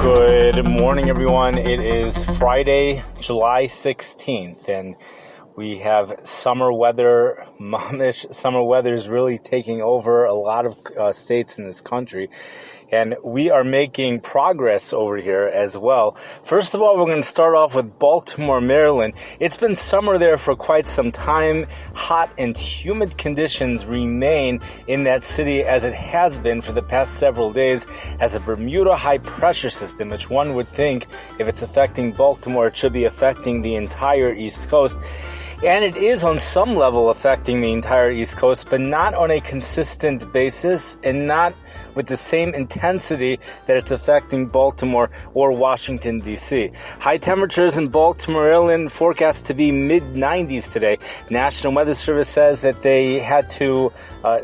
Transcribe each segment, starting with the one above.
Good morning, everyone. It is Friday, July 16th, and we have summer weather. Momish summer weather is really taking over a lot of states in this country, and we are making progress over here as well. First of all, we're going to start off with Baltimore, Maryland. It's been summer there for quite some time. Hot and humid conditions remain in that city as it has been for the past several days as a Bermuda high pressure system, which one would think if it's affecting Baltimore, it should be affecting the entire East Coast. And it is on some level affecting the entire East Coast, but not on a consistent basis and not with the same intensity that it's affecting Baltimore or Washington, D.C. High temperatures in Baltimore, Maryland forecast to be mid-90s today. National Weather Service says that they had to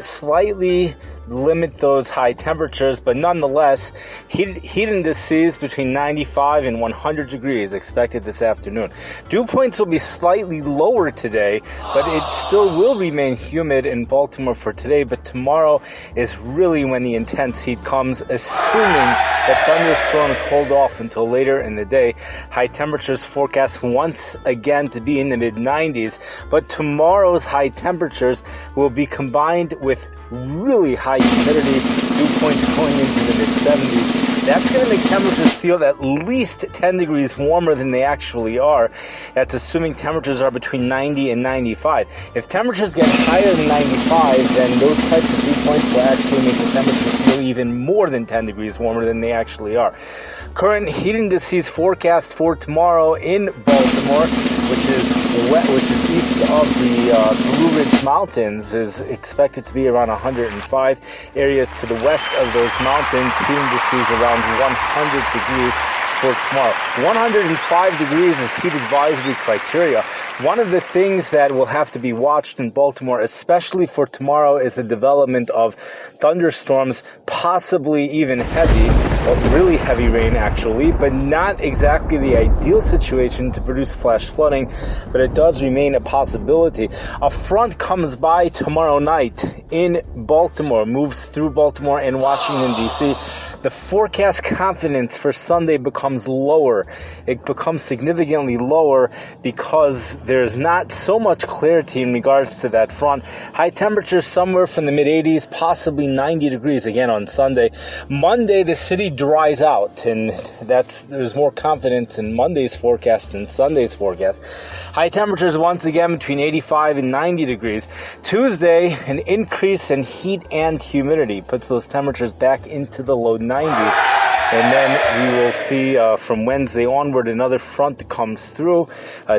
slightly limit those high temperatures, but nonetheless, heat indices between 95 and 100 degrees expected this afternoon. Dew points will be slightly lower today, but it still will remain humid in Baltimore for today. But tomorrow is really when the intense heat comes, assuming that thunderstorms hold off until later in the day. High temperatures forecast once again to be in the mid-90s, but tomorrow's high temperatures will be combined with really high humidity, dew points going into the mid-70s. That's going to make temperatures feel at least 10 degrees warmer than they actually are. That's assuming temperatures are between 90 and 95. If temperatures get higher than 95, then those types of dew points will actually make the temperature feel even more than 10 degrees warmer than they actually are. Current heat indices forecast for tomorrow in Baltimore, which is east of the Blue Ridge Mountains, is expected to be around 105. Areas to the west of those mountains, heat indices around 100 degrees for tomorrow. 105 degrees is heat advisory criteria. One of the things that will have to be watched in Baltimore, especially for tomorrow, is the development of thunderstorms, possibly even heavy, or really heavy rain actually, but not exactly the ideal situation to produce flash flooding, but it does remain a possibility. A front comes by tomorrow night in Baltimore, moves through Baltimore and Washington, D.C. The forecast confidence for Sunday becomes lower. It becomes significantly lower because there's not so much clarity in regards to that front. High temperatures somewhere from the mid-80s, possibly 90 degrees again on Sunday. Monday, the city dries out, and there's more confidence in Monday's forecast than Sunday's forecast. High temperatures once again between 85 and 90 degrees. Tuesday, an increase in heat and humidity puts those temperatures back into the low 90s. And then we will see from Wednesday onward another front comes through.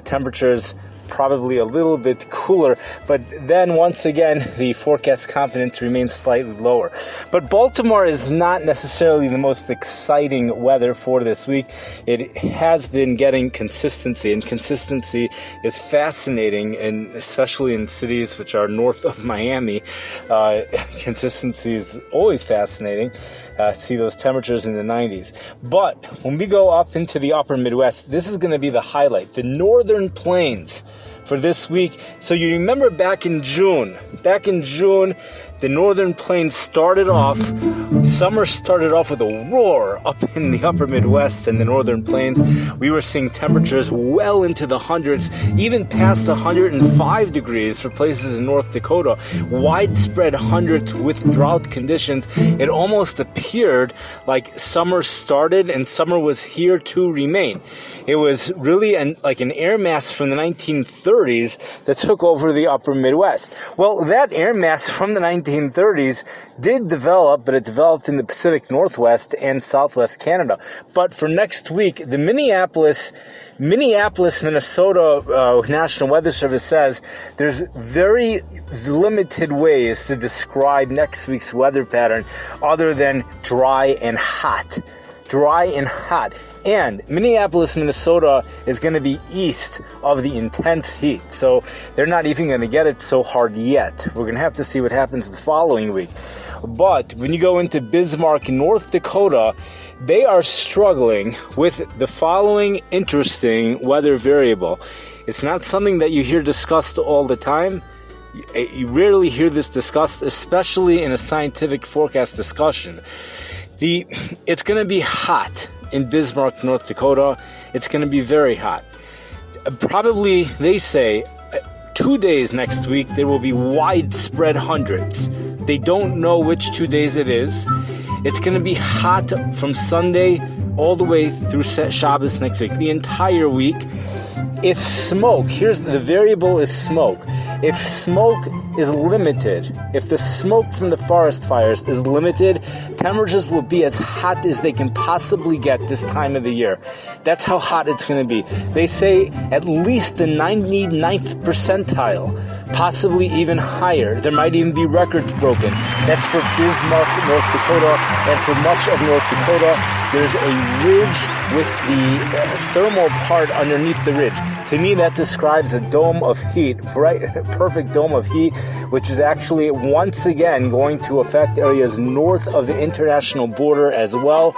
Temperatures probably a little bit cooler, but then once again the forecast confidence remains slightly lower. But Baltimore is not necessarily the most exciting weather for this week. It has been getting consistency, and consistency is fascinating, and especially in cities which are north of Miami, consistency is always fascinating. See those temperatures in the 90s. But when we go up into the upper Midwest, this is going to be the highlight. The northern plains for this week. So you remember back in June, the northern plains summer started off with a roar up in the upper Midwest and the northern plains. We were seeing temperatures well into the hundreds, even past 105 degrees for places in North Dakota. Widespread hundreds with drought conditions. It almost appeared like summer started and summer was here to remain. It was really like an air mass from the 1930s that took over the upper Midwest. Well, that air mass from the 1930s did develop, but it developed in the Pacific Northwest and Southwest Canada. But for next week, the Minneapolis, Minnesota National Weather Service says there's very limited ways to describe next week's weather pattern other than dry and hot. And Minneapolis, Minnesota is going to be east of the intense heat. So they're not even going to get it so hard yet. We're going to have to see what happens the following week. But when you go into Bismarck, North Dakota, they are struggling with the following interesting weather variable. It's not something that you hear discussed all the time. You rarely hear this discussed, especially in a scientific forecast discussion. It's going to be hot in Bismarck, North Dakota. It's going to be very hot. Probably, they say, 2 days next week, there will be widespread hundreds. They don't know which 2 days it is. It's going to be hot from Sunday all the way through Shabbos next week, the entire week. If smoke, here's the variable is smoke. If smoke is limited, if the smoke from the forest fires is limited, temperatures will be as hot as they can possibly get this time of the year. That's how hot it's going to be. They say at least the 99th percentile, possibly even higher. There might even be records broken. That's for Bismarck, North Dakota, and for much of North Dakota. There's a ridge with the thermal part underneath the ridge. To me, that describes a dome of heat, right? Perfect dome of heat, which is actually once again going to affect areas north of the international border as well.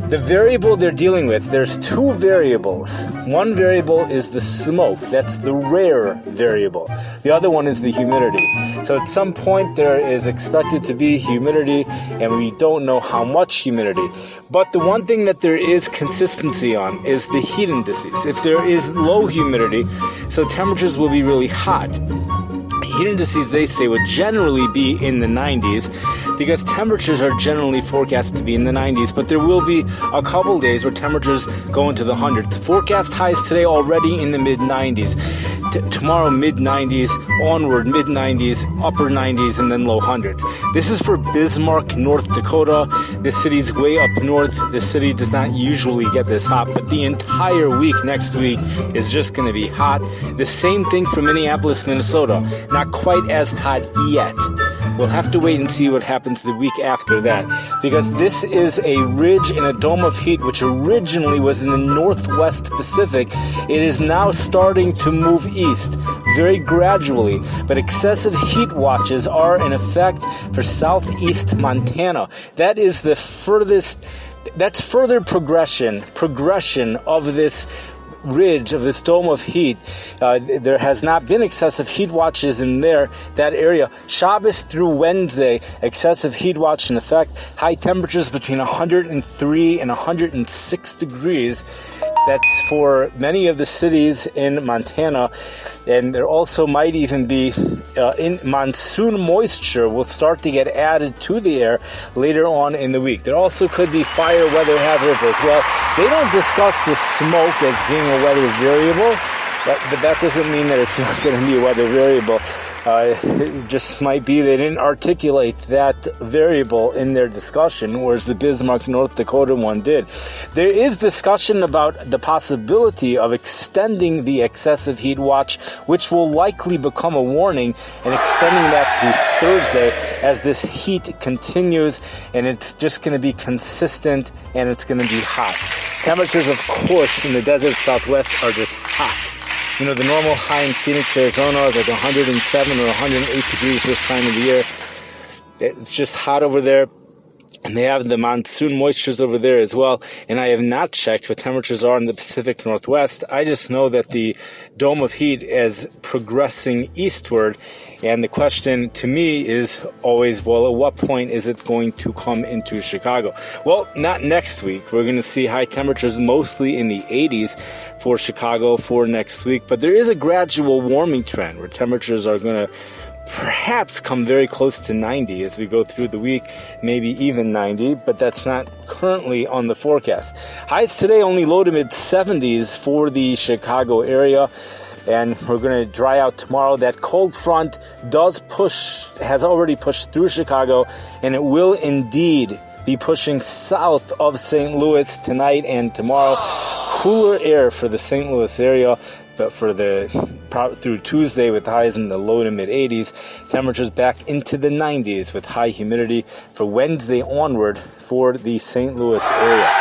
The variable they're dealing with, there's two variables. One variable is the smoke. That's the rare variable. The other one is the humidity. So at some point there is expected to be humidity, and we don't know how much humidity. But the one thing that there is consistency on is the heat indices. If there is low humidity, so temperatures will be really hot. Heat indices, they say, would generally be in the 90s because temperatures are generally forecast to be in the 90s, but there will be a couple days where temperatures go into the hundreds. Forecast highs today already in the mid-90s. Tomorrow, mid-90s, onward, mid-90s, upper 90s, and then low hundreds. This is for Bismarck, North Dakota. This city's way up north. This city does not usually get this hot, but the entire week next week is just going to be hot. The same thing for Minneapolis, Minnesota. Not quite as hot yet. We'll have to wait and see what happens the week after that, because this is a ridge in a dome of heat which originally was in the Northwest Pacific. It is now starting to move east very gradually, but excessive heat watches are in effect for southeast Montana. That is the furthest, that's further progression of this ridge, of this dome of heat. There has not been excessive heat watches in that area. Shabbos through Wednesday, excessive heat watch in effect. High temperatures between 103 and 106 degrees. That's for many of the cities in Montana. And there also might even be in monsoon moisture will start to get added to the air later on in the week. There also could be fire weather hazards as well. They don't discuss the smoke as being a weather variable, but that doesn't mean that it's not going to be a weather variable. It just might be they didn't articulate that variable in their discussion, whereas the Bismarck, North Dakota one did. There is discussion about the possibility of extending the excessive heat watch, which will likely become a warning, and extending that through Thursday as this heat continues, and it's just going to be consistent, and it's going to be hot. Temperatures, of course, in the desert Southwest are just hot. You know, the normal high in Phoenix, Arizona is like 107 or 108 degrees this time of the year. It's just hot over there. And they have the monsoon moistures over there as well. And I have not checked what temperatures are in the Pacific Northwest. I just know that the dome of heat is progressing eastward. And the question to me is always, well, at what point is it going to come into Chicago? Well, not next week. We're going to see high temperatures mostly in the 80s for Chicago for next week. But there is a gradual warming trend where temperatures are going to perhaps come very close to 90 as we go through the week, maybe even 90, but that's not currently on the forecast. Highs today only low to mid 70s for the Chicago area, and we're going to dry out tomorrow. That cold front has already pushed through Chicago, and it will indeed be pushing south of St. Louis tonight and tomorrow. Cooler air for the St. Louis area, but through Tuesday with highs in the low to mid 80s, temperatures back into the 90s with high humidity for Wednesday onward for the St. Louis area.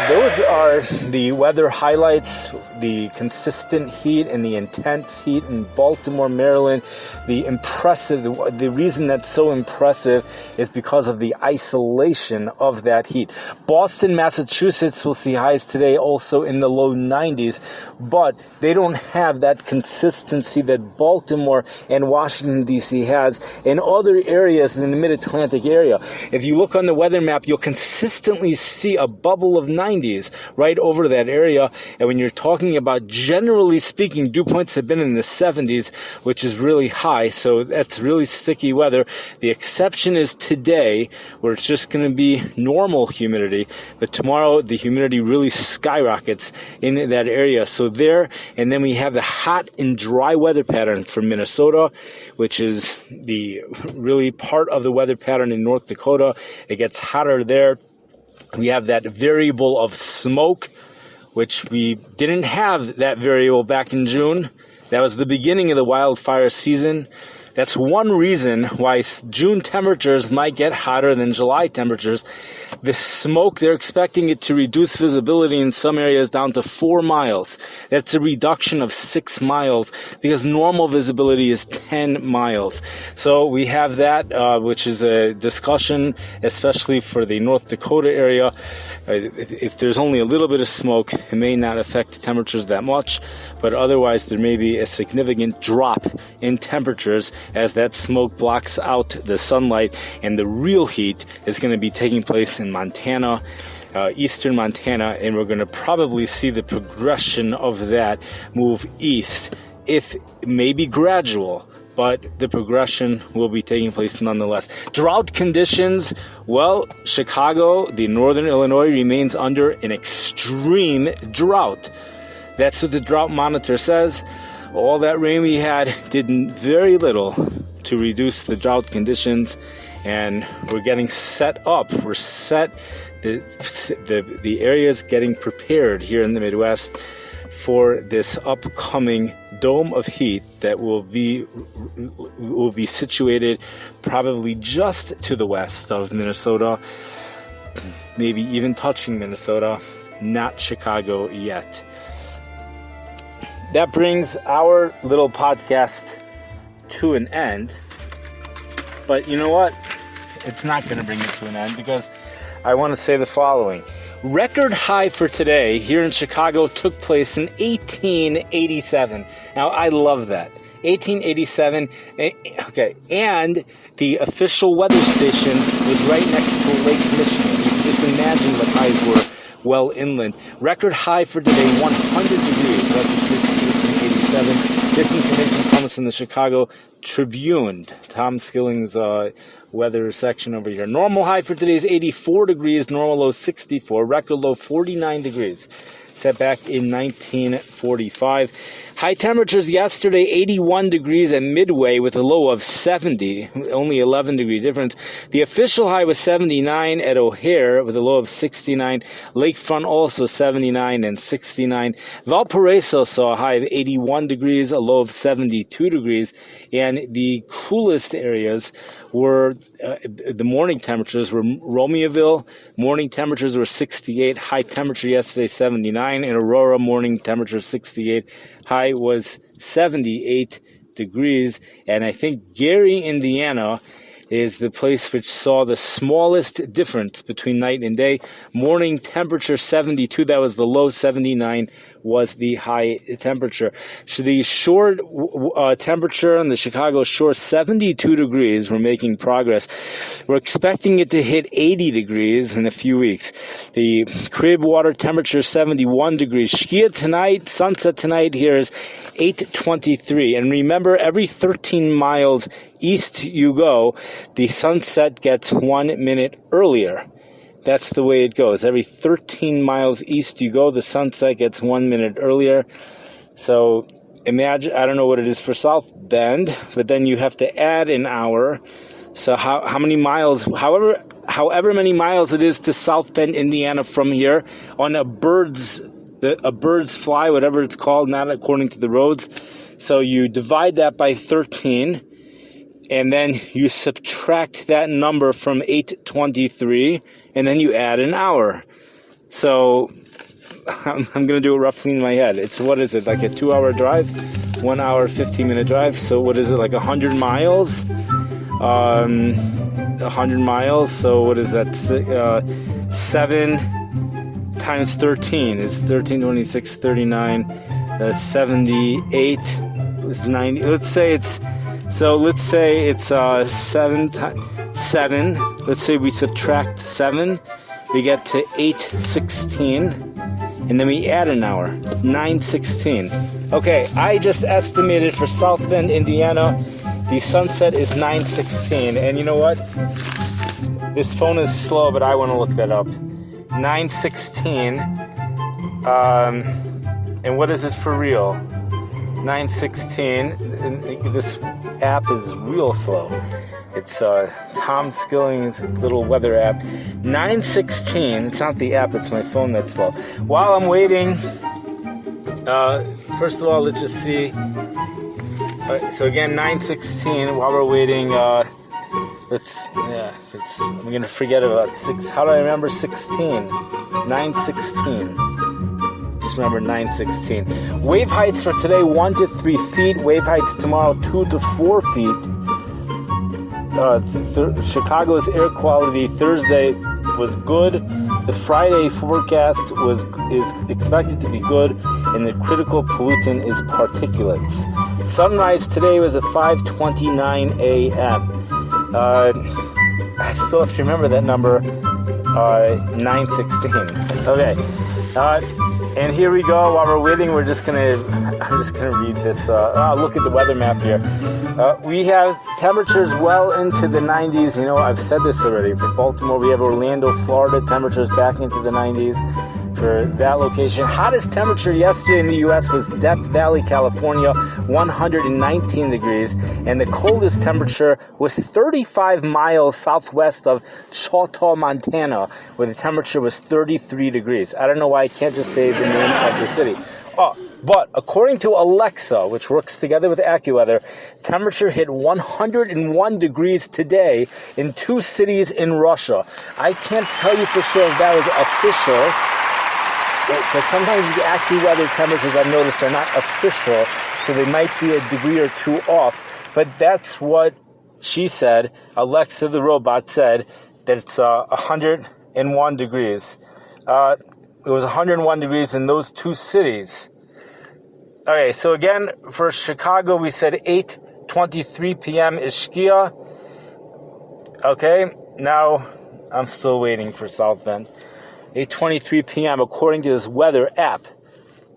Those are the weather highlights, the consistent heat and the intense heat in Baltimore, Maryland. The reason that's so impressive is because of the isolation of that heat. Boston, Massachusetts will see highs today also in the low 90s, but they don't have that consistency that Baltimore and Washington, D.C. has in other areas in the mid-Atlantic area. If you look on the weather map, you'll consistently see a bubble of 90s right over that area. And when you're talking about, generally speaking, dew points have been in the 70s, which is really high. So that's really sticky weather. The exception is today, where it's just going to be normal humidity. But tomorrow, the humidity really skyrockets in that area. So there, and then we have the hot and dry weather pattern for Minnesota, which is the really part of the weather pattern in North Dakota. It gets hotter there. We have that variable of smoke, which we didn't have that variable back in June. That was the beginning of the wildfire season. That's one reason why June temperatures might get hotter than July temperatures. The smoke, they're expecting it to reduce visibility in some areas down to 4 miles. That's a reduction of 6 miles because normal visibility is 10 miles. So we have that, which is a discussion, especially for the North Dakota area. If there's only a little bit of smoke, it may not affect the temperatures that much, but otherwise there may be a significant drop in temperatures as that smoke blocks out the sunlight, and the real heat is going to be taking place in Montana, eastern Montana, and we're going to probably see the progression of that move east, if maybe gradual, but the progression will be taking place nonetheless. Drought conditions, well, Chicago, the northern Illinois, remains under an extreme drought. That's what the drought monitor says. All that rain we had did very little to reduce the drought conditions, and we're getting set up. We're set. The area's getting prepared here in the Midwest for this upcoming dome of heat that will be situated probably just to the west of Minnesota, maybe even touching Minnesota, not Chicago yet. That brings our little podcast to an end. But you know what? It's not going to bring it to an end, because I want to say the following. Record high for today here in Chicago took place in 1887. Now, I love that. 1887. Okay. And the official weather station was right next to Lake Michigan. You can just imagine what highs were well inland. Record high for today, 100 degrees. That's what this is, 1887. This information comes from the Chicago Tribune, Tom Skilling's weather section over here. Normal high for today is 84 degrees, normal low 64, record low 49 degrees. Set back in 1945. High temperatures yesterday, 81 degrees at Midway with a low of 70, only 11 degree difference. The official high was 79 at O'Hare with a low of 69. Lakefront also 79 and 69. Valparaiso saw a high of 81 degrees, a low of 72 degrees. And the coolest areas were, the morning temperatures were Romeoville. Morning temperatures were 68. High temperature yesterday, 79. In Aurora, morning temperature 68. High was 78 degrees. And I think Gary, Indiana, is the place which saw the smallest difference between night and day. Morning temperature 72, that was the low. 79 was the high temperature. So the shore temperature on the Chicago shore, 72 degrees. We're making progress. We're expecting it to hit 80 degrees in a few weeks. The crib water temperature, 71 degrees. Shkia tonight, sunset tonight here is 8:23. And remember, every 13 miles east you go, the sunset gets 1 minute earlier. That's the way it goes. Every 13 miles east you go, the sunset gets 1 minute earlier. So imagine, I don't know what it is for South Bend, but then you have to add an hour. So how many miles, however many miles it is to South Bend, Indiana from here on a bird's fly, whatever it's called, not according to the roads. So you divide that by 13. And then you subtract that number from 8:23, and then you add an hour. So I'm going to do it roughly in my head. It's, what is it, like a 2-hour drive? 1 hour, 15-minute drive. So what is it, like 100 miles? 100 miles. So what is that? 7 times 13 is 13, 26, 39. 78 is 90. Let's say it's 7. Let's say we subtract 7 we get to 8:16, and then we add an hour, 9:16. Okay, I just estimated for South Bend, Indiana, the sunset is 9:16, and you know what? This phone is slow, but I want to look that up. 9:16, and what is it for real? 9:16, this app is real slow. It's Tom Skilling's little weather app. 9:16, it's not the app, it's my phone that's slow. While I'm waiting, first of all, let's just see. So again, 9:16, while we're waiting, I'm going to forget about 6. How do I remember 16? 9:16. Just remember 9:16. Wave heights for today, 1 to 3 feet. Wave heights tomorrow, 2 to 4 feet. Chicago's air quality Thursday was good. The Friday forecast is expected to be good, and the critical pollutant is particulates. Sunrise today was at 5:29 a.m. I still have to remember that number, 9:16. Okay, and here we go. While we're waiting, I'm just gonna read this. Look at the weather map here. We have temperatures well into the 90s. You know, I've said this already. For Baltimore, we have Orlando, Florida, temperatures back into the 90s. For that location, hottest temperature yesterday in the U.S. was Death Valley, California, 119 degrees, and the coldest temperature was 35 miles southwest of Choctaw, Montana, where the temperature was 33 degrees. I don't know why I can't just say the name of the city. But according to Alexa, which works together with AccuWeather, temperature hit 101 degrees today in 2 cities in Russia. I can't tell you for sure if that was official, because sometimes the AccuWeather temperatures I've noticed are not official, so they might be a degree or 2 off. But that's what she said. Alexa, the robot, said that it's 101 degrees. It was 101 degrees in those 2 cities. Okay, so again, for Chicago, we said 8:23 p.m. is shkia. Okay, now I'm still waiting for South Bend. 8:23 p.m. according to this weather app.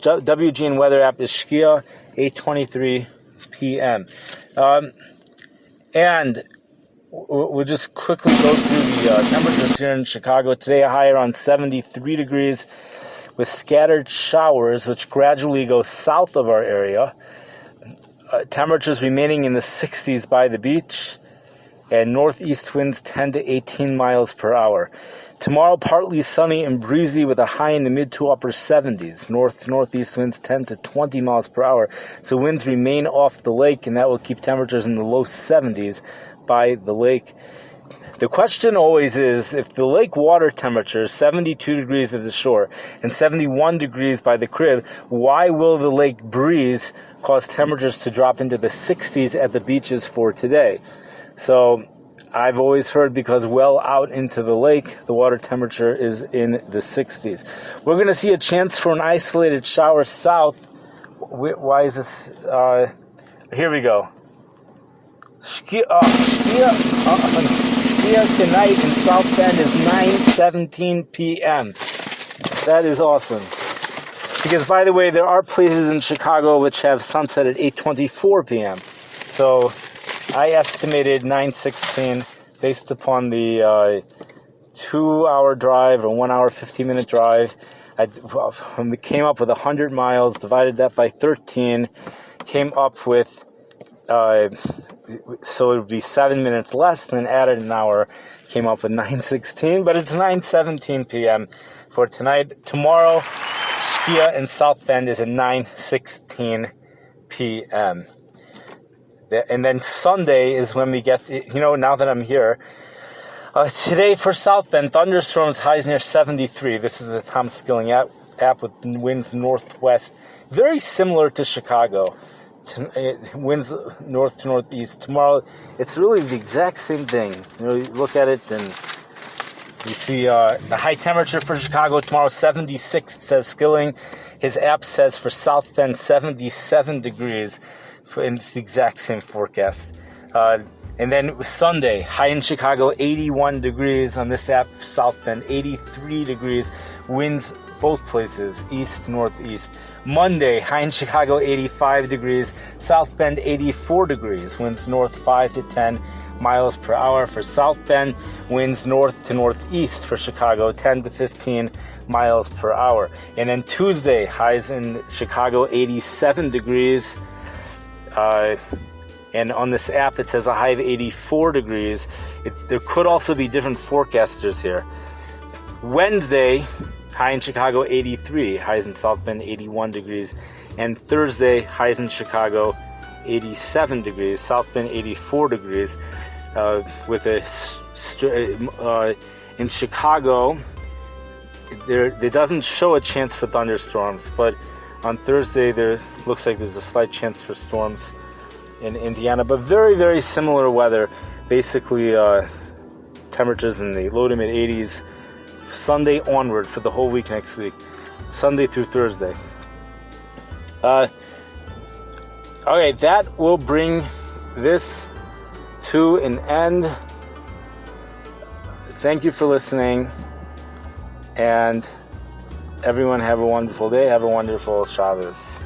WGN weather app is shkia, 8:23 p.m. And we'll just quickly go through the temperatures here in Chicago. Today, a high around 73 degrees with scattered showers, which gradually go south of our area. Temperatures remaining in the 60s by the beach, and northeast winds 10 to 18 miles per hour. Tomorrow, partly sunny and breezy with a high in the mid to upper 70s. Northeast winds 10 to 20 miles per hour. So winds remain off the lake, and that will keep temperatures in the low 70s by the lake. The question always is, if the lake water temperature is 72 degrees at the shore and 71 degrees by the crib, why will the lake breeze cause temperatures to drop into the 60s at the beaches for today? So I've always heard because well out into the lake, the water temperature is in the 60s. We're going to see a chance for an isolated shower south. Why is this? Here we go. Shkia tonight in South Bend is 9:17 p.m. That is awesome. Because, by the way, there are places in Chicago which have sunset at 8:24 p.m. So I estimated 9:16 based upon the 2-hour drive or 1 hour, 15-minute drive. We came up with 100 miles, divided that by 13, came up with, so it would be 7 minutes less, then added an hour, came up with 9:16, but it's 9:17 p.m. for tonight. Tomorrow, shkia in South Bend is at 9:16 p.m. And then Sunday is when we get, now that I'm here, today for South Bend, thunderstorms, highs near 73. This is the Tom Skilling app with winds northwest, very similar to Chicago. Winds north to northeast. Tomorrow, it's really the exact same thing. You look at it and you see the high temperature for Chicago tomorrow, 76, says Skilling. His app says for South Bend, 77 degrees. And it's the exact same forecast. And then Sunday, high in Chicago, 81 degrees. On this app, South Bend, 83 degrees. Winds both places, east, northeast. Monday, high in Chicago, 85 degrees. South Bend, 84 degrees. Winds north 5 to 10 miles per hour for South Bend. Winds north to northeast for Chicago, 10 to 15 miles per hour. And then Tuesday, highs in Chicago, 87 degrees. And on this app, it says a high of 84 degrees. There could also be different forecasters here. Wednesday, high in Chicago, 83. Highs in South Bend, 81 degrees. And Thursday, highs in Chicago, 87 degrees. South Bend, 84 degrees. With in Chicago, there doesn't show a chance for thunderstorms, but on Thursday, there looks like there's a slight chance for storms in Indiana, but very, very similar weather. Basically, temperatures in the low to mid 80s. Sunday onward for the whole week next week, Sunday through Thursday. Okay, that will bring this to an end. Thank you for listening, and everyone have a wonderful day. Have a wonderful Shabbos.